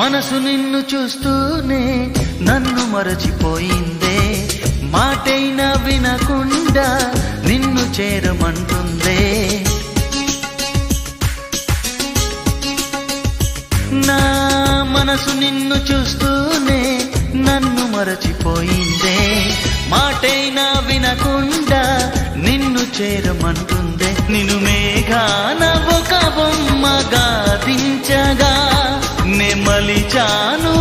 మనసు నిన్ను చూస్తూనే నన్ను మరచిపోయిందే మాటైనా వినకుండా నిన్ను చేరమంటుందే నా మనసు నిన్ను చూస్తూనే నన్ను మరచిపోయిందే మాటైనా వినకుండా నిన్ను చేరమంటుందే నిన్ను మేఘాన ఒక బొమ్మగా దించగా నెమలిచాను